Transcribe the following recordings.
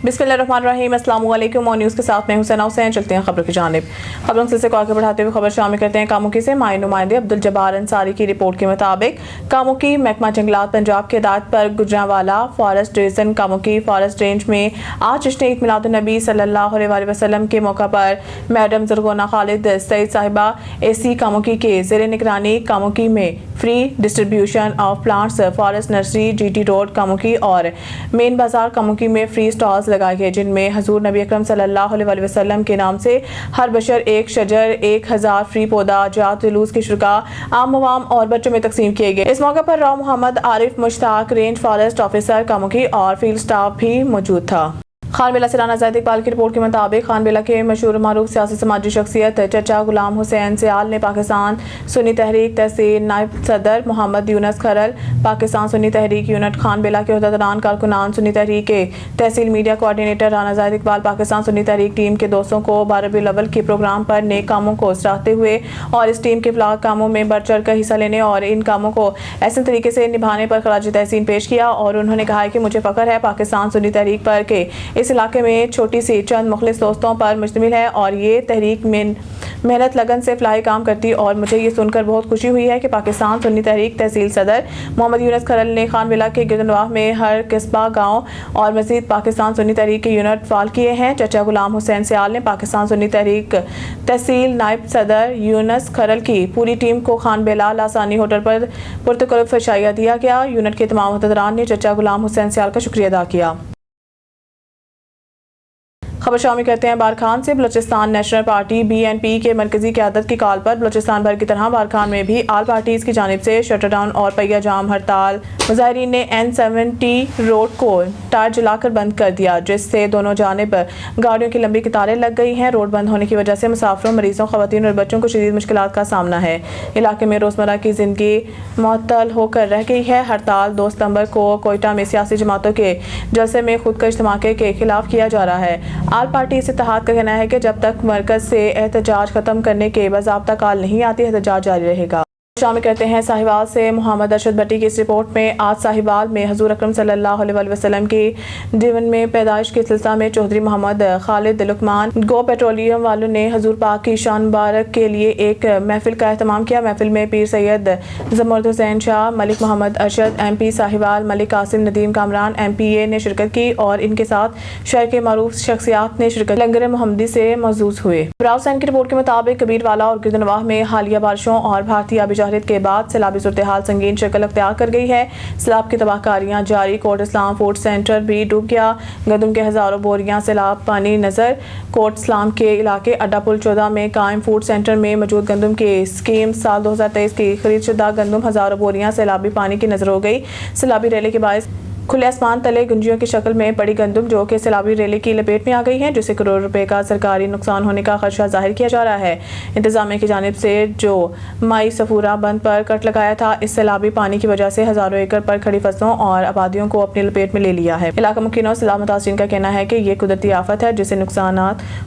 बिस्मिल्लाहिर्रहमानिर्रहीम। अस्सलाम वालेकुम। और न्यूज़ के साथ मैं हुसैना हुसैन। चलते हैं खबरों की जानिब। खबरों से आगे बढ़ाते हुए खबर शामिल करते हैं कामुकी से। माई नुमाइंदे अब्दुल जब्बार अंसारी की रिपोर्ट के मुताबिक कामुकी महकमा जंगलात पंजाब के हिदायत पर Gujranwala forest division Kamoke forest range में आज जश्न ईद मिलादुन्नबी सल्लल्लाहु अलैहि वसल्लम के मौका पर मैडम ज़रगोना खालिद सईद साहिबा AC कामुकी के ज़ेर निगरानी कामुकी में free distribution of plants forest nursery GT road Kamoke और मेन बाजार कामुकी में फ्री स्टॉल्स लगाए गए, जिनमें हजूर नबी अकरम सल्लल्लाहु अलैहि वसल्लम के नाम से हर बशर एक शजर 1000 फ्री पौधा जात जुलूस की शुरा आम अवाम और बच्चों में तकसीम किए गए। इस मौके पर Rao Mohammad Arif Mushtaq range forest officer Kamoke और फील्ड स्टाफ भी मौजूद था। खानबेला से राना ज़ैद इकबाल की रिपोर्ट के मुताबिक खानबेला के मशहूर मारूफ सियासी समाजी शख्सियत चचा गुलाम हुसैन सियाल ने पाकिस्तान सुन्नी तहरीक तहसील नायब सदर मोहम्मद यूनस खरल, पाकिस्तान सुन्नी तहरीक यूनिट खानबेला के उहदेदारान कारकुनान सुन्नी तहरीक के तहसील मीडिया कोऑर्डिनेटर राना ज़ैद इकबाल पाकिस्तान सुन्नी तहरीक टीम के दोस्तों को 12 रबीउल अव्वल के प्रोग्राम पर नेक कामों को सराहते हुए और इस टीम के फलाह कामों में बढ़ चढ़ कर हिस्सा लेने और इन कामों को ऐसे तरीके से निभाने पर खराज तहसीन पेश किया। और उन्होंने कहा कि मुझे फ़ख्र है पाकिस्तान सुन्नी तहरीक पर के इस इलाके में छोटी सी चंद मुखलिस दोस्तों पर मुश्तमिल है और ये तहरीक में मेहनत लगन से फलाही काम करती। और मुझे ये सुनकर बहुत खुशी हुई है कि पाकिस्तान सुन्नी तहरीक तहसील सदर मोहम्मद यूनस खरल ने खानबेला के गिरदनवाह में हर कस्बा गांव और मजीद पाकिस्तान सुन्नी तहरीक के यूनिट फाल किए हैं। चचा गुलाम हुसैन सियाल ने पाकिस्तान सुन्नी तहरीक तहसील नायब सदर यूनस खरल की पूरी टीम को खानबेला लासानी होटल पर पुरतकल्लुफ़ शाइया दिया गया। यूनिट के तमाम अहदेदारान ने चचा गुलाम हुसैन सियाल का शुक्रिया अदा किया। खबर शामिल करते हैं बारखान से। बलूचिस्तान नेशनल पार्टी BNP के मरकजी क़यादत की कॉल पर बलूचिस्तान भर की तरह बारखान में भी आल पार्टीज़ की जानिब से शटर डाउन और पहिया जाम हड़ताल। मुजाहिरीन ने N70 रोड को टायर जलाकर बंद कर दिया, जिससे दोनों जानिब गाड़ियों की लंबी कतारें लग गई हैं। रोड बंद होने की वजह से मुसाफिरों, मरीजों, ख़वातीन और बच्चों को शदीद मुश्किलात का सामना है। इलाके में रोज़मर्रा की ज़िंदगी मुअत्तल होकर रह गई है। हड़ताल 2 सितंबर को कोयटा में सियासी जमातों के जलसे में खुदकश धमाके के खिलाफ किया जा रहा है। आल पार्टी इस इत्तेहाद का कहना है कि जब तक मरकज से एहतजाज खत्म करने के बाज़ाब्ता कॉल नहीं आती, एहतजाज जारी रहेगा। शामिल करते हैं साहिवाल से। मोहम्मद अरशद भट्टी की इस रिपोर्ट में आज साहिवाल में हजूर अकरम सल्लल्लाहु अलैहि वसल्लम की जीवन में पैदाइश के सिलसिला में चौधरी मोहम्मद खालिद लुकमान गो पेट्रोलियम वालों ने हजूर पाक की शान मुबारक के लिए एक महफिल का एहतमाम किया। महफिल में पीर सैयद जमर्द हुसैन शाह, मलिक मोहम्मद अरशद MP साहिवाल, मलिक कासिम नदीम कामरान MPA ने शिरकत की और इनके साथ शहर के मारूफ शख्सियात ने शिरकत लंगर मोहम्मदी से मौजूद हुए। ब्राउ हुसैन की रिपोर्ट के मुताबिक कबीरवाला और गिरदनवाह में हालिया बारिशों और भारतीय आबी के बाद सैलाबी सूरत हाल संगीन शक्ल अख्तियार कर गई है। सैलाब की तबाहकारियां जारी। कोट इस्लाम फूड सेंटर भी डूब गया। गंदम के हजारों बोरियां सैलाब पानी नजर। कोट इस्लाम के इलाके अड्डा पुल 14 में कायम फूड सेंटर में मौजूद गंदम के स्कीम साल 2023 की खरीद शुदा गंदम हजारों बोरियां सैलाबी पानी की नजर हो गई। सैलाबी रैली के बायस खुले आसमान तले गुंजियों की शक्ल में पड़ी गंदम जो कि सैलाबी रैली की लपेट में आ गई है, जिससे करोड़ रुपए का सरकारी नुकसान होने का खदशा जाहिर किया जा रहा है। इंतजामिया की जानिब से जो माई सफूरा बंद पर कट लगाया था, इस सैलाबी पानी की वजह से हजारों एकड़ पर खड़ी फसलों और आबादियों को अपनी लपेट में ले लिया है। इलाका मुकीन और सैलाब मुतासिरीन का कहना है कि ये कुदरती आफत है जिससे नुकसान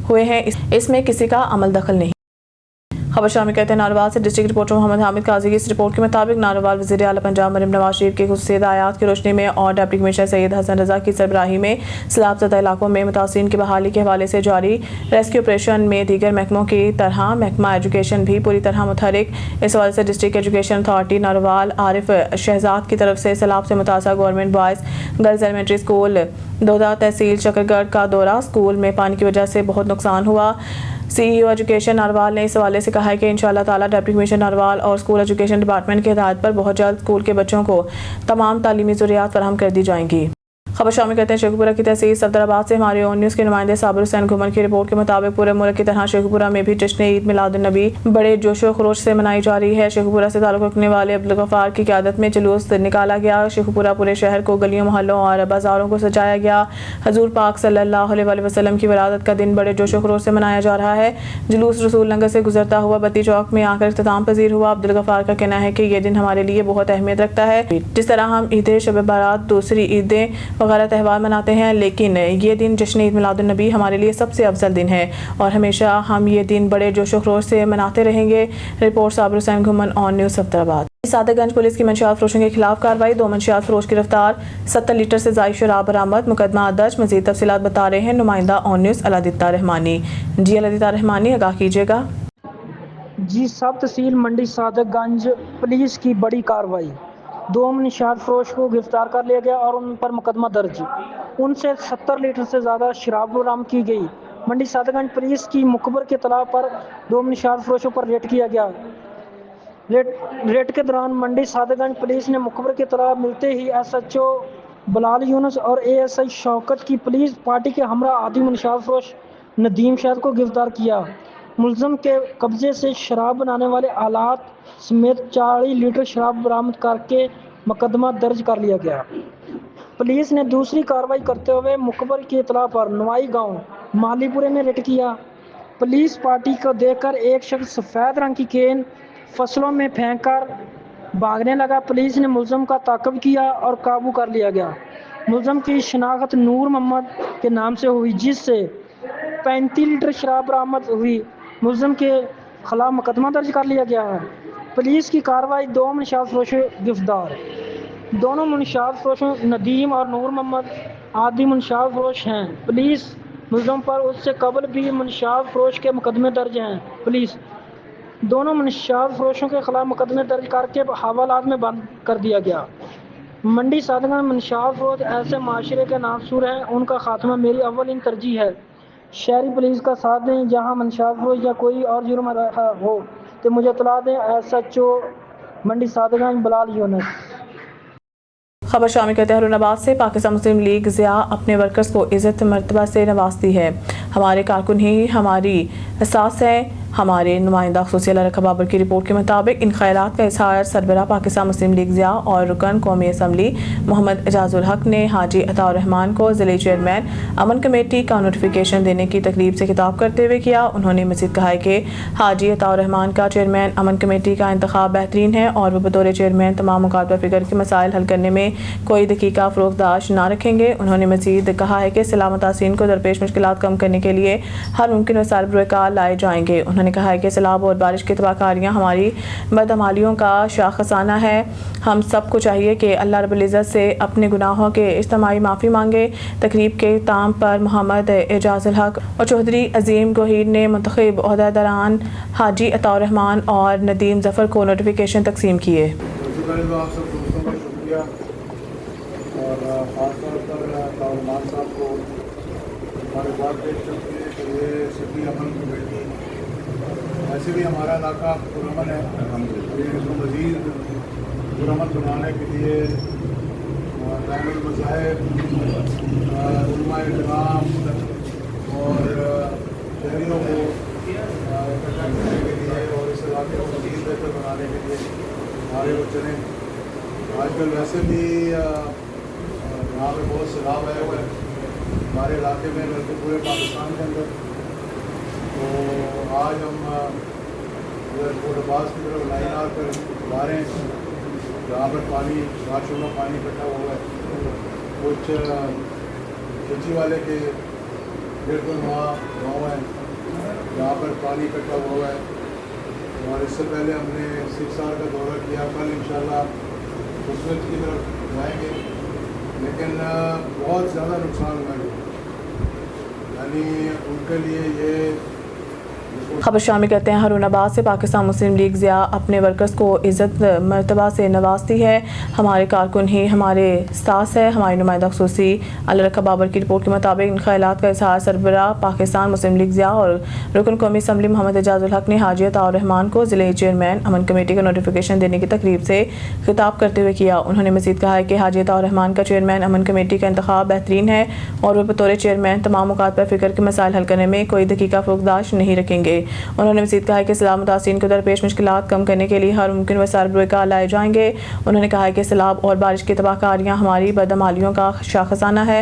हुए हैं, इसमें किसी का अमल दखल नहीं। खबर शामिल करते हैं नारोवाल से। डिस्ट्रिक्ट रिपोर्टर मोहम्मद हामिद काजी की इस रिपोर्ट के मुताबिक नारोवाल वज़ीर आला पंजाब मरीम नवाज शरीफ के खुसूसी हिदायत की रोशनी में और डिप्टी कमिश्नर सैयद हसन रजा की सरबराही में सैलाब ज़दा इलाकों में मुतासिरीन की बहाली के हवाले से जारी रेस्क्यू ऑपरेशन में दीगर महकमों की तरह महकमा एजुकेशन भी पूरी तरह मुतहरिक। इस हवाले से district education authority Narowal Arif Shahzad की तरफ से सैलाब से मुतासर government boys girls elementary school Doda तहसील चकरगढ़ का दौरा। स्कूल में पानी की वजह से बहुत नुकसान हुआ। CEO एजुकेशन नारोवाल ने इस हवाले से कहा है कि इंशाअल्लाह ताला डिप्टी कमिश्नर नारोवाल और स्कूल एजुकेशन डिपार्टमेंट की हिदायत पर बहुत जल्द स्कूल के बच्चों को तमाम तालीमी ज़रूरियात फराहम कर दी जाएंगी। खबर शामिल करते हैं शेखुपुरा की तहसील सफदराबाद से। हमारे ON न्यूज़ के नुमाइंदे साबिर हुसैन घुमन की रिपोर्ट के मुताबिक पूरे मुल्क की तरह शेखुपुरा में भी जश्न ईद मिलादुन्नबी बड़े जोशो खरोश से मनाई जा रही है। शेखुपुरा से ताल्लुक़ रखने वाले अब्दुल गफ्फार की क़यादत में जुलूस निकाला गया। शेखुपुरा पूरे शहर को गलियों मोहल्लों और बाज़ारों को सजाया गया। हजूर पाक सल्लल्लाहु अलैहि वसल्लम की विलादत का दिन बड़े जोशो खरोश से मनाया जा रहा है। जुलूस रसूल लंगर से गुजरता हुआ बत्ती चौक में आकर इख्तिताम पजीर हुआ। अब्दुल गफ्फार का कहना है कि यह दिन हमारे लिए बहुत अहमियत रखता है। जिस तरह हम ईद शब बारात, दूसरी ईदें व وغیرہ تہوار مناتے ہیں، لیکن یہ دن جشن عید میلاد النبی ہمارے لیے سب سے افضل دن ہے اور ہمیشہ ہم یہ دن بڑے جوش و خروش سے مناتے رہیں گے۔ رپورٹ صابر حسین گھمن آن نیوز صفدرآباد۔ صادق گنج پولیس کی منشیات فروشوں کے خلاف کارروائی، 2 منشیات فروش گرفتار، 70 لیٹر سے زائد شراب برآمد، مقدمہ درج۔ مزید تفصیلات بتا رہے ہیں نمائندہ آن نیوز علادتہ رحمانی۔ جی علادتہ رحمانی، آگاہ کیجیے گا۔ جی سب تحصیل منڈی صادق گنج پولیس کی بڑی کارروائی، 2 منشیات فروش کو گرفتار کر لیا گیا اور ان پر مقدمہ درج، ان سے 70 لیٹر سے زیادہ شراب برآمد کی گئی۔ منڈی صادق گنج پولیس کی مخبر کی اطلاع پر 2 منشیات فروشوں پر ریڈ کیا گیا۔ ریڈ کے دوران منڈی صادق گنج پولیس نے مخبر کی اطلاع ملتے ہی SHO بلال یونس اور ASI شوکت کی پولیس پارٹی کے ہمراہ عادی منشیات فروش ندیم شہد کو گرفتار کیا۔ ملزم کے قبضے سے شراب بنانے والے آلات سمیت 40 لیٹر شراب برآمد کر کے مقدمہ درج کر لیا گیا۔ پولیس نے دوسری کارروائی کرتے ہوئے مخبر کی اطلاع پر نوائی گاؤں مالی پورے میں ریڈ کیا۔ پولیس پارٹی کو دیکھ کر ایک شخص سفید رنگ کی کین فصلوں میں پھینک کر بھاگنے لگا۔ پولیس نے ملزم کا تعاقب کیا اور قابو کر لیا گیا۔ ملزم کی شناخت نور محمد کے نام سے ہوئی، جس سے 35 لیٹر شراب برآمد ہوئی۔ ملزم کے خلاف مقدمہ درج کر لیا گیا ہے۔ پولیس کی کارروائی، 2 منشیات فروش گرفتار۔ دونوں منشیات فروشوں ندیم اور نور محمد عادی منشیات فروش ہیں۔ پولیس ملزم پر اس سے قبل بھی منشیات فروش کے مقدمے درج ہیں۔ پولیس دونوں منشیات فروشوں کے خلاف مقدمے درج کر کے حوالات میں بند کر دیا گیا۔ منڈی صادق گنج منشیات فروش ایسے معاشرے کے ناصور ہیں، ان کا خاتمہ میری اولین ترجیح ہے۔ شہری پولیس کا ساتھ دیں۔ جہاں منشیات فروش یا کوئی اور جرم ہو تو مجھے اطلاع دیں۔ SHO منڈی صادق گنج بلال یونس۔ خبر شامل کرتے ہیں ہارون آباد سے۔ پاکستان مسلم لیگ ضیاء اپنے ورکرز کو عزت مرتبہ سے نوازتی ہے۔ ہمارے کارکن ہی ہماری اساس ہیں۔ ہمارے نمائندہ خصوصی اللہ رکھا بابر کی رپورٹ کے مطابق ان خیالات کا اظہار سربراہ پاکستان مسلم لیگ ضیاء اور رکن قومی اسمبلی محمد اعجاز الحق نے حاجی عطاء الرحمان کو ضلعی چیئرمین امن کمیٹی کا نوٹیفیکیشن دینے کی تقریب سے خطاب کرتے ہوئے کیا۔ انہوں نے مزید کہا کہ حاجی عطاء الرحمان کا چیئرمین امن کمیٹی کا انتخاب بہترین ہے اور وہ بطور چیئرمین تمام مخاطبہ فکر کے مسائل حل کرنے میں کوئی دقیقہ فروغداشت نہ رکھیں گے۔ انہوں نے مزید کہا ہے کہ سلامت تحسین کو درپیش مشکلات کم کرنے کے لیے ہر ممکن وسائل بروئے کار لائے جائیں گے۔ انہوں نے کہا ہے کہ سیلاب اور بارش کی تباہ کاریاں ہماری بدعمالیوں کا شاخسانہ ہے۔ ہم سب کو چاہیے کہ اللہ رب العزت سے اپنے گناہوں کے اجتماعی معافی مانگے۔ تقریب کے اختتام پر محمد اعجاز الحق اور چودھری عظیم گوہر نے منتخب عہدیداران حاجی عطاء الرحمان اور ندیم ظفر کو نوٹیفیکیشن تقسیم کیے۔ اور خاص طور پر عطاء صاحب کو ہمارے بات پیش کرتے ہیں کہ یہ سٹی امن کمیٹی ایسے بھی ہمارا علاقہ پرامن ہے، اس کو مزید پرامن بنانے کے لیے بین المذاہب علماء کرام اور شہریوں کو اکٹھا کرنے کے لیے اور اس علاقے کو مزید بہتر بنانے کے لیے ہمارے وہ چلیں۔ آج کل ویسے بھی یہاں پہ بہت سیلاب آئے ہوئے ہیں ہمارے علاقے میں، بلکہ پورے پاکستان کے اندر۔ تو آج ہم کوٹ عباس کی طرف لائن آ کر جا رہے ہیں، جہاں پر پانی بارشوں کا پانی اکٹھا ہوا ہے، کچھ کھچی والے کے گرد وہاں ہیں جہاں پر پانی اکٹھا ہوا ہے۔ اور اس سے پہلے ہم نے سکسار کا دورہ کیا، کل انشاءاللہ قسمت کی طرف جائیں گے، لیکن بہت زیادہ نقصان ہوا ہے، یعنی ان کے لیے یہ خبر شامل کرتے ہیں ہارون آباد سے۔ پاکستان مسلم لیگ ضیاء اپنے ورکرز کو عزت مرتبہ سے نوازتی ہے۔ ہمارے کارکن ہی ہمارے ساس ہے۔ ہماری نمائندہ خصوصی اللہ رکھا بابر کی رپورٹ کے مطابق ان خیالات کا اظہار سربراہ پاکستان مسلم لیگ ضیاء اور رکن قومی اسمبلی محمد اعجاز الحق نے حاجی عطاء الرحمان کو ضلعی چیئرمین امن کمیٹی کا نوٹیفیکیشن دینے کی تقریب سے خطاب کرتے ہوئے کیا۔ انہوں نے مزید کہا ہے کہ حاجی عطاء الرحمان کا چیئرمین امن کمیٹی کا انتخاب بہترین ہے اور وہ بطور چیئرمین تمام مخاطبہ فکر کے مسائل حل کرنے میں کوئی دقیقہ فروغداشت نہیں رکھیں گے۔ انہوں نے مزید کہا ہے کہ سلامت تحسین کو درپیش مشکلات کم کرنے کے لیے ہر ممکن وسائل بروئے کار لائے جائیں گے۔ انہوں نے کہا ہے کہ سیلاب اور بارش کی تباہ کاریاں ہماری بدعمالیوں کا شاخسانہ ہے۔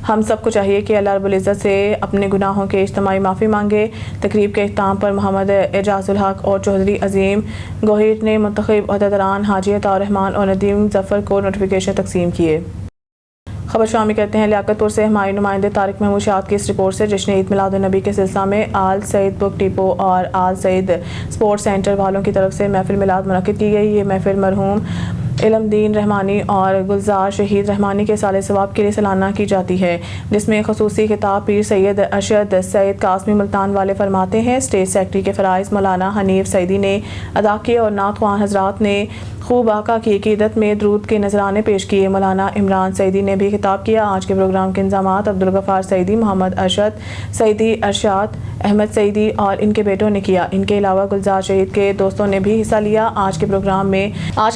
ہم سب کو چاہیے کہ اللہ رب العزت سے اپنے گناہوں کے اجتماعی معافی مانگے۔ تقریب کے اختتام پر محمد اعجاز الحق اور چودھری عظیم گوہر نے منتخب عہدیداران حاجی عطاء الرحمان اور ندیم ظفر کو نوٹیفیکیشن تقسیم کیے۔ خبر شامل کرتے ہیں لیاقت پور سے ہماری نمائندے طارق محمود شاد کی اس رپورٹ سے، جشن عید میلاد النبی کے سلسلہ میں آل سعید بک ڈپو اور آل سعید سپورٹس سینٹر والوں کی طرف سے محفل میلاد منعقد کی گئی۔ یہ محفل مرحوم علم دین رحمانی اور گلزار شہید رحمانی کے سال ثواب کے لیے سالانہ کی جاتی ہے، جس میں خصوصی خطاب پیر سید ارشد سید قاسمی ملتان والے فرماتے ہیں۔ اسٹیٹ سیکرٹری کے فرائض مولانا حنیف سعیدی نے ادا کیے اور نعت خوان حضرات نے خوب آقا کی عقیدت میں درود کے نذرانے پیش کیے۔ مولانا عمران سعیدی نے بھی خطاب کیا۔ آج کے پروگرام کے انتظامات عبدالغفار سعیدی، محمد ارشد سعیدی، ارشاد احمد سعیدی اور ان کے بیٹوں نے کیا۔ ان کے علاوہ گلزار شہید کے دوستوں نے بھی حصہ لیا۔ آج کے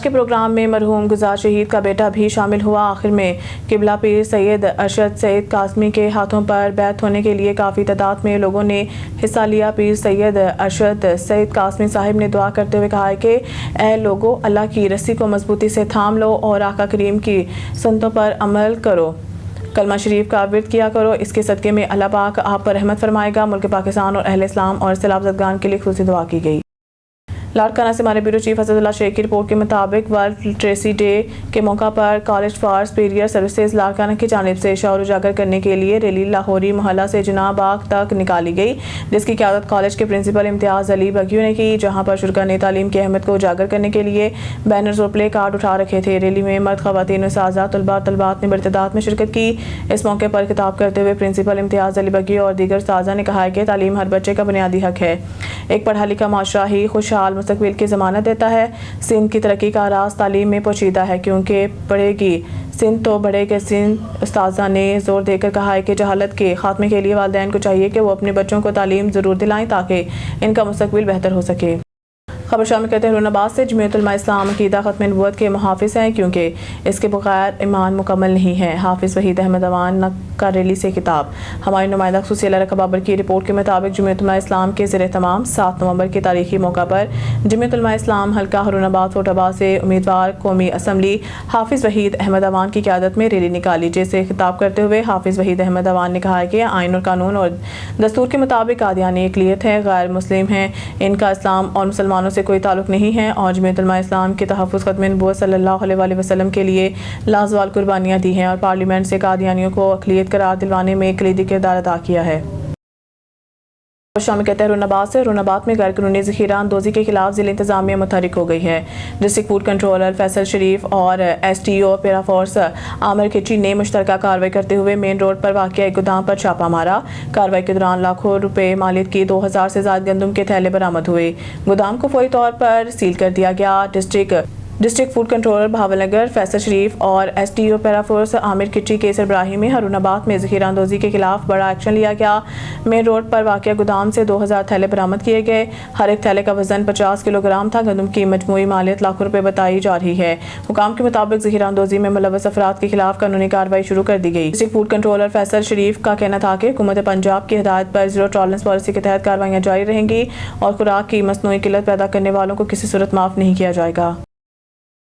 پروگرام میں مرحوم گلزار شہید کا بیٹا بھی شامل ہوا۔ آخر میں قبلہ پیر سید ارشد سید قاسمی کے ہاتھوں پر بیعت ہونے کے لیے کافی تعداد میں لوگوں نے حصہ لیا۔ پیر سید ارشد سید قاسمی صاحب نے دعا کرتے ہوئے کہا کہ اے لوگو، اللہ کی رسی کو مضبوطی سے تھام لو اور آقا کریم کی سنتوں پر عمل کرو، کلمہ شریف کا ورد کیا کرو، اس کے صدقے میں اللہ پاک آپ پر رحمت فرمائے گا۔ ملک پاکستان اور اہل اسلام اور سیلاب زدگان کے لیے خصوصی دعا کی گئی۔ لاڑکانہ سے ہمارے بیورو چیف اسد اللہ شیخ کی رپورٹ کے مطابق ورلڈ لٹریسی ڈے کے موقع پر college for superior services Larkana کی جانب سے شعور اجاگر کرنے کے لیے ریلی لاہوری محلہ سے جناح باغ تک نکالی گئی، جس کی قیادت کالج کے پرنسپل امتیاز علی بگیو نے کی، جہاں پر شرکا نے تعلیم کی اہمیت کو اجاگر کرنے کے لیے بینرز اور پلے کارڈ اٹھا رکھے تھے۔ ریلی میں مرد، خواتین، اساتذہ، طلباء اور طالبات نے بڑی تعداد میں شرکت کی۔ اس موقع پر خطاب کرتے ہوئے پرنسپل امتیاز علی بگیو اور دیگر اساتذہ نے کہا کہ تعلیم ہر بچے کا بنیادی حق ہے۔ ایک پڑھا لکھا معاشرہ ہی خوشحال مستقبل کی ضمانت دیتا ہے۔ سندھ کی ترقی کا راز تعلیم میں پوشیدہ ہے، کیونکہ پڑھے گی سندھ تو بڑھے گی سندھ۔ اساتذہ نے زور دے کر کہا ہے کہ جہالت کے خاتمے کے لیے والدین کو چاہیے کہ وہ اپنے بچوں کو تعلیم ضرور دلائیں تاکہ ان کا مستقبل بہتر ہو سکے۔ خبر شامل کرتے ہیں ہرون آباد سے، جمعیت علماء اسلام عقیدہ ختم نبوت کے محافظ ہیں، کیونکہ اس کے بغیر ایمان مکمل نہیں ہے۔ حافظ وحید احمد اوان کا ریلی سے خطاب۔ ہماری نمائندہ خصوصی علارہ بابر کی رپورٹ کے مطابق جمعیت علماء اسلام کے زیر اہتمام 7 نومبر کے تاریخی موقع پر جمعیت علماء اسلام حلقہ ہرون آباد فورٹ آباد سے امیدوار قومی اسمبلی حافظ وحید احمد اوان کی قیادت میں ریلی نکالی، جسے خطاب کرتے ہوئے حافظ وحید احمد اوان نے کہا کہ آئین اور قانون اور دستور کے مطابق قادیانی اقلیت ہے، غیر مسلم ہیں، ان کا اسلام اور مسلمانوں سے کوئی تعلق نہیں ہے، اور جمعیت علماء اسلام کے تحفظ ختم نبوت صلی اللہ علیہ وآلہ وسلم کے لیے لازوال قربانیاں دی ہیں اور پارلیمنٹ سے قادیانیوں کو اقلیت قرار دلوانے میں کلیدی کردار ادا کیا ہے۔ شامل کہتے ہیں ہرون آباد سے، ہرون آباد میں غیر قانونی ذخیرہ اندوزی کے خلاف ضلع انتظامیہ متحرک ہو گئی ہے۔ District food controller Faisal Sharif اور S T O para force Amir Khichi نے مشترکہ کارروائی کرتے ہوئے مین روڈ پر واقع ایک گودام پر چھاپہ مارا۔ کارروائی کے دوران لاکھوں روپے مالیت کی 2000 سے زائد گندم کے تھیلے برآمد ہوئے۔ گودام کو فوری طور پر سیل کر دیا گیا۔ District food controller Bahawalnagar Faisal Sharif اور S T O para force Amir Khichi کے سربراہی میں ہرون آباد میں ذخیرہ اندوزی کے خلاف بڑا ایکشن لیا گیا۔ مین روڈ پر واقع گودام سے 2000 تھیلے برآمد کیے گئے۔ ہر ایک تھیلے کا وزن 50 کلو گرام تھا۔ گندم کی مجموعی مالیت لاکھوں روپے بتائی جا رہی ہے۔ حکام کے مطابق ذخیرہ اندوزی میں ملوث افراد کے خلاف قانونی کارروائی شروع کر دی گئی۔ ڈسٹرکٹ فوڈ کنٹرولر فیصل شریف کا کہنا تھا کہ حکومت پنجاب کی ہدایت پر زیرو ٹالرنس پالیسی کے تحت کارروائیاں جاری رہیں گی اور خوراک کی مصنوعی قلت پیدا کرنے والوں کو کسی صورت معاف نہیں کیا جائے گا۔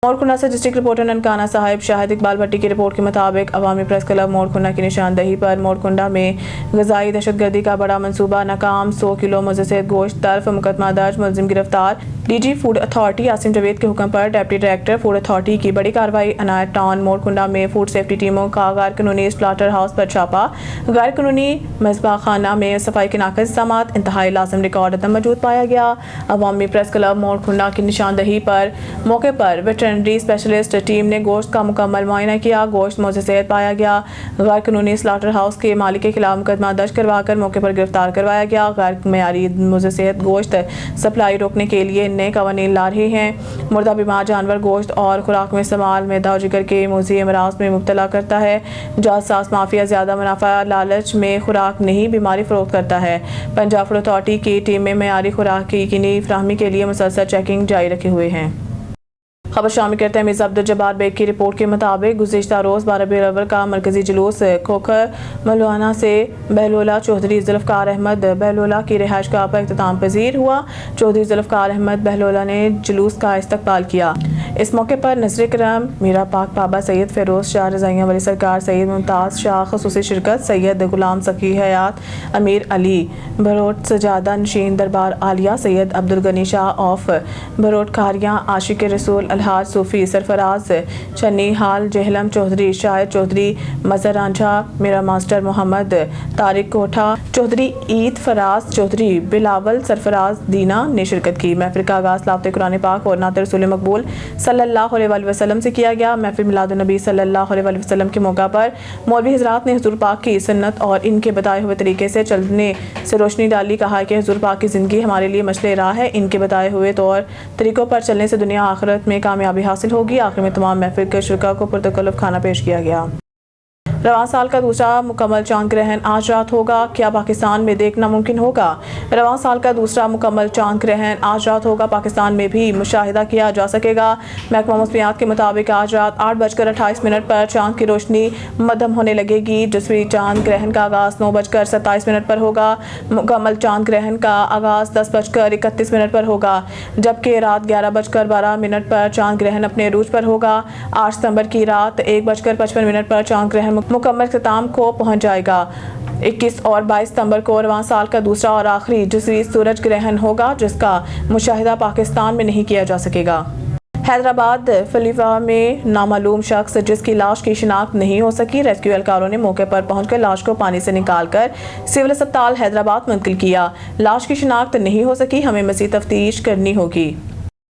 مورخنا سے ڈسٹرکٹ رپورٹر ننکانہ صاحب شاہد اقبال بھٹی کی رپورٹ کے مطابق عوامی پریس کلب مورخنا کی نشاندہی پر مورخنا میں غذائی دہشت گردی کا بڑا منصوبہ ناکام، 100 کلو مزید گوشت طرف، مقدمہ درج، ملزم گرفتار۔ D G food authority Asim Javed کے حکم پر ڈپٹی ڈائریکٹر فوڈ اتھارٹی کی بڑی کارروائی۔ عنایت ٹاؤن مورخنا میں فوڈ سیفٹی ٹیموں کا غیر قانونی سلاٹر ہاؤس پر چھاپا۔ غیر قانونی مذبح خانہ میں صفائی کے ناقص انتظامات، انتہائی لازم ریکارڈ عدم موجود پایا گیا۔ عوامی پریس کلب مورخنا کی نشاندہی پر موقع پر ویٹرنری اسپیشلسٹ ٹیم نے گوشت کا مکمل معائنہ کیا۔ گوشت مزید پایا گیا۔ غیر قانونی سلاٹر ہاؤس کے مالک کے خلاف مقدمہ درج کروا کر موقع پر گرفتار کروایا گیا۔ غیر معیاری مزید گوشت سپلائی روکنے کے لیے نئے قوانین لا رہے ہیں۔ مردہ بیمار جانور گوشت اور خوراک میں استعمال معدہ اور جگر کے موذی امراض میں مبتلا کرتا ہے۔ جاساس مافیا زیادہ منافع لالچ میں خوراک نہیں بیماری فروخت کرتا ہے۔ پنجاب فوڈ اتھارٹی کی ٹیم میں معیاری خوراک کی یقینی فراہمی کے لیے مسلسل چیکنگ جاری رکھے ہوئے ہیں۔ خبر شامل کرتے ہیں مرزا عبدالجبار بیگ کی رپورٹ کے مطابق گزشتہ روز 12 ربیع الاول کا مرکزی جلوس کھوکھر ملوانہ سے بہلولہ چودھری ذوالفقار احمد بہلولہ کی رہائش گاہ پر اختتام پذیر ہوا۔ چودھری ذوالفقار احمد بہلولہ نے جلوس کا استقبال کیا۔ اس موقع پر نظر کرم میرا پاک بابا سید فیروز شاہ رضائیاں ولی سرکار، سید ممتاز شاہ خصوصی شرکت، سید غلام سخی حیات، امیر علی بھروٹ سجادہ نشین دربار عالیہ، سید عبدالغنی شاہ آف بھروٹ کھاریاں، عاشق رسول अलहाज सूफी सरफराज चन्नी हाल जहलम चौधरी शाहिद चौधरी मजहर रांझा मेरा मास्टर मोहम्मद तारिक कोठा चौधरी ईद फराज चौधरी बिलावल सरफराज दीना ने शिरकत की। महफिल का आगाज़ लाफ्ते कुरान पाक और नात रसूल मकबूल सल्लल्लाहु अलैहि वसल्लम से किया गया। महफिल मिलादुन नबी सल्लल्लाहु अलैहि वसल्लम के मौका पर मौलवी हज़रात ने हुज़ूर पाक की सुन्नत और इनके बताए हुए तरीके से चलने से रोशनी डाली। कहा कि हुज़ूर पाक की ज़िंदगी हमारे लिए मशले राह है, इनके बताए हुए तौर तरीक़ों पर चलने से दुनिया आखिरत में कामयाबी हासिल होगी। आखिर में तमाम महफिल के शुरका को पुरतकल्लुफ़ खाना पेश किया गया। रवां साल का दूसरा मुकम्मल चांद ग्रहण आज रात होगा, क्या पाकिस्तान में देखना मुमकिन होगा? रवां साल का दूसरा मुकम्मल चांद ग्रहण आज रात होगा, पाकिस्तान में भी मुशाहिदा किया जा सकेगा। महकमा मौसमियात के मुताबिक आज रात 8:28 पर चांद की रोशनी मध्यम होने लगेगी। दूसरी चांद ग्रहण का आगाज़ 9:27 पर होगा। मुकम्मल चांद ग्रहण का आगाज़ 10:31 पर होगा, जबकि रात 11:12 पर चांद ग्रहण अपने अरूज पर होगा। 8 सितंबर की रात 1:55 पर चांद ग्रहण मुकम्मल ख़िताम को पहुंच जाएगा। 21 और 22 सितंबर को रवां साल का दूसरा और आखिरी दूसरी सूरज ग्रहण होगा, जिसका मुशाहिदा पाकिस्तान में नहीं किया जा सकेगा। हैदराबाद फलीफा में नामालूम शख्स जिसकी लाश की शिनाख्त नहीं हो सकी, रेस्क्यू एहलकारों ने मौके पर पहुंचकर लाश को पानी से निकालकर सिविल अस्पताल हैदराबाद मुंतकिल किया। लाश की शिनाख्त नहीं हो सकी, हमें मज़ीद तफ्तीश करनी होगी।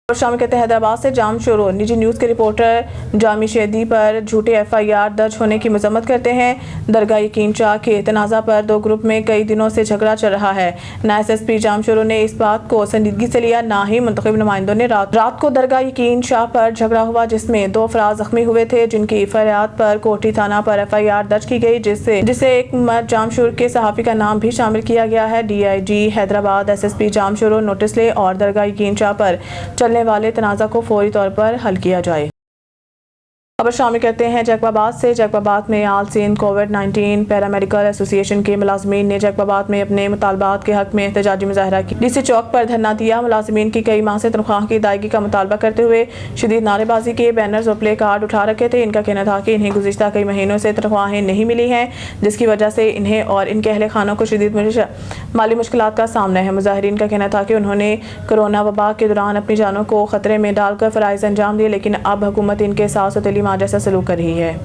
और शामिल कहते हैं हैदराबाद से जाम शुरू। निजी न्यूज़ के रिपोर्टर जामी शेदी पर झूठे FIR दर्ज होने की मजम्मत करते हैं। दरगाह यकीन शाह के तनाज़ा पर 2 ग्रुप में कई दिनों से झगड़ा चल रहा है। ना SSP जाम शुरू ने इस बात को संजीदगी से लिया, ना ही मुंतखब नुमाइंदों ने। रात को दरगाह यकीन शाह पर झगड़ा हुआ, जिसमें 2 अफराद जख्मी हुए थे, जिनकी फरियाद पर कोठी थाना पर FIR दर्ज की गई, जिसे एक जामशुर के सहाफ़ी का नाम भी शामिल किया गया है। DIG हैदराबाद SSP जामशुरू नोटिस ले और दरगाह यकीन शाह पर चलने वाले तनाज़ा को फौरी तौर पर हल किया जाए। खबर शामिल करते हैं जैकबाबाद से। जैकबाबाद में आल सिंध कोविड-19 पैरामेडिकल एसोसिएशन के मुलाजमीन ने जैकबाबाद में अपने मुतालबात के हक में एहतजाजी मुजाहरा की। DC चौक पर धरना दिया। मुलाजमीन की कई माह से तनख्वाह की अदायगी का मुतालबा करते हुए शदीद नारेबाजी के बैनर्स और प्ले कार्ड उठा रखे थे। इनका कहना था कि इन्हें गुज़िश्ता कई महीनों से तनख्वाहें नहीं मिली हैं, जिसकी वजह से इन्हें और इनके अहले खानों को शदीद माली मुश्किलात का सामना है। मुजाहिरीन का कहना था कि उन्होंने कोरोना वबा के दौरान अपनी जानों को खतरे में डालकर फ़राइज़ अंजाम दिए, लेकिन अब हुकूमत इनके साथ सौतेली माँ जैसा सलूक कर रही है।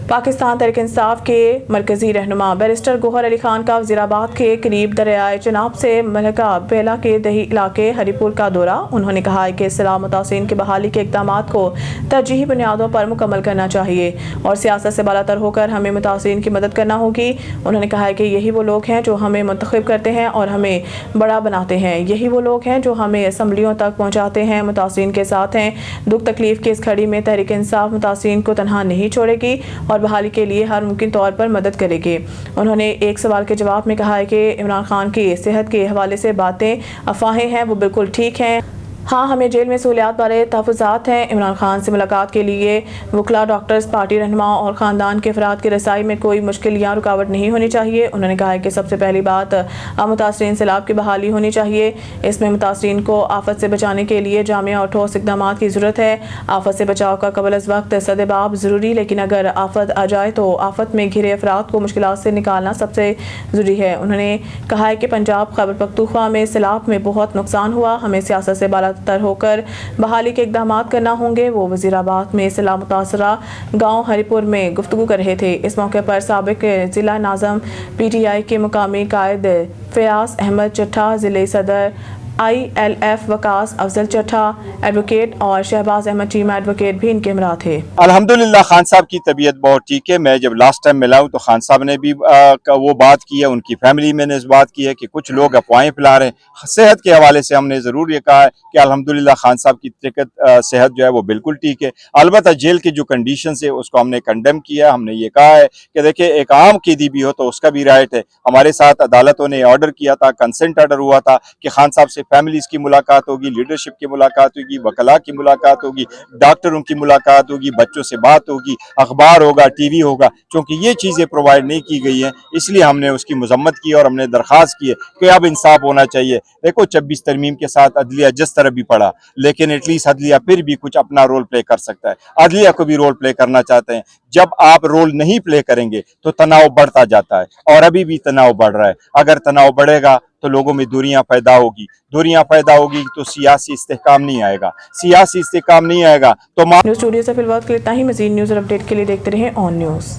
पाकिस्तान तहरीक इंसाफ के मरकजी रहनुमा बैरिस्टर गौहर अली खान का वज़ीराबाद के करीब दरियाए चनाब से मलका बेला के दही इलाके हरीपुर का दौरा। उन्होंने कहा है कि इस्लाह मुतासिरीन की बहाली के इक़दामात को तरजीही बुनियादों पर मुकम्मल करना चाहिए और सियासत से बालातर होकर हमें मुतासिरीन की मदद करना होगी। उन्होंने कहा है कि यही वो लोग हैं जो हमें मुंतखब करते हैं और हमें बड़ा बनाते हैं, यही वो लोग हैं जो हमें असम्बलियों तक पहुँचाते हैं, मुतासिरीन के साथ हैं। दुख तकलीफ की इस घड़ी में तहरीक इंसाफ मुतासिरीन को तनहा नहीं छोड़ेगी और बहाली के लिए हर मुमकिन तौर पर मदद करेगी। उन्होंने एक सवाल के जवाब में कहा है कि इमरान खान की सेहत के हवाले से बातें अफवाहें हैं, वो बिल्कुल ठीक हैं। हाँ, हमें जेल में सहूलियात बारे तहफ़्फ़ुज़ात हैं। इमरान खान से मुलाकात के लिए वकला, डॉक्टर्स, पार्टी रहनुमा और ख़ानदान के अफराद की रसाई में कोई मुश्किल या रुकावट नहीं होनी चाहिए। उन्होंने कहा है कि सबसे पहली बात मुतासरीन सैलाब की बहाली होनी चाहिए। इसमें मुतासरीन को आफत से बचाने के लिए जामिया और ठोस इक़दामात की ज़रूरत है। आफत से बचाव का कबल अज़ वक्त सदेबाब ज़रूरी, लेकिन अगर आफत आ जाए तो आफत में घिरे अफराद को मुश्किलात से निकालना सबसे ज़रूरी है। उन्होंने कहा है कि पंजाब खैबर पख्तूनख्वा में सैलाब में बहुत नुकसान हुआ, हमें सियासत से तर होकर बहाली के इक़दामात करना होंगे। वो वज़ीराबाद में सैलाब मुतासरा गाँव हरीपुर में गुफ्तगू कर रहे थे। इस मौके पर साबिक ज़िला नाज़म PTI के मुकामी कायद फ़याज़ अहमद चट्ठा, ज़िले सदर ILF वकास अफजल चट्ठा, एडवोकेट और शहबाज अहमद चीमा एडवोकेट भी इनके हमरा थे। अल्हम्दुलिल्लाह खान साहब की तबीयत बहुत ठीक है। मैं जब लास्ट टाइम मिला हूँ तो खान साहब ने भी वो बात की है, उनकी फैमिली में ने इस बात की है कि कुछ लोग अफवाहें फैला रहे हैं। सेहत के हवाले से हमने ज़रूर ये कहा है कि अल्हम्दुलिल्लाह खान साहब की सेहत जो है वो बिल्कुल ठीक है। अलबत्ता जेल की जो कंडीशन है उसको हमने कंडेम किया। हमने ये कहा है कि देखिए, एक आम कैदी भी हो तो उसका भी राइट है। हमारे साथ अदालतों ने ऑर्डर किया था, कंसेंट ऑर्डर हुआ था कि खान साहब से फैमिलीज की मुलाकात होगी, लीडरशिप की मुलाकात होगी, वकला की मुलाकात होगी, डॉक्टरों की मुलाकात होगी, बच्चों से बात होगी, अखबार होगा, TV होगा। क्योंकि ये चीज़ें प्रोवाइड नहीं की गई हैं, इसलिए हमने उसकी मजम्मत की और हमने दरख्वास्त की है कि अब इंसाफ होना चाहिए। देखो, 26 तरमीम के साथ अदलिया जिस तरह भी पड़ा, लेकिन एटलीस्ट अदलिया फिर भी कुछ अपना रोल प्ले कर सकता है। अदलिया को भी रोल प्ले करना चाहते हैं। जब आप रोल नहीं प्ले करेंगे तो तनाव बढ़ता जाता है और अभी भी तनाव बढ़ रहा है। अगर तनाव बढ़ेगा تو لوگوں میں دوریاں پیدا ہوگی تو سیاسی استحکام نہیں آئے گا تو نیوز اسٹوڈیو سے فی الوقت کے لیے اتنا ہی. مزید نیوز اور اپڈیٹ کے لیے دیکھتے رہیں آن نیوز.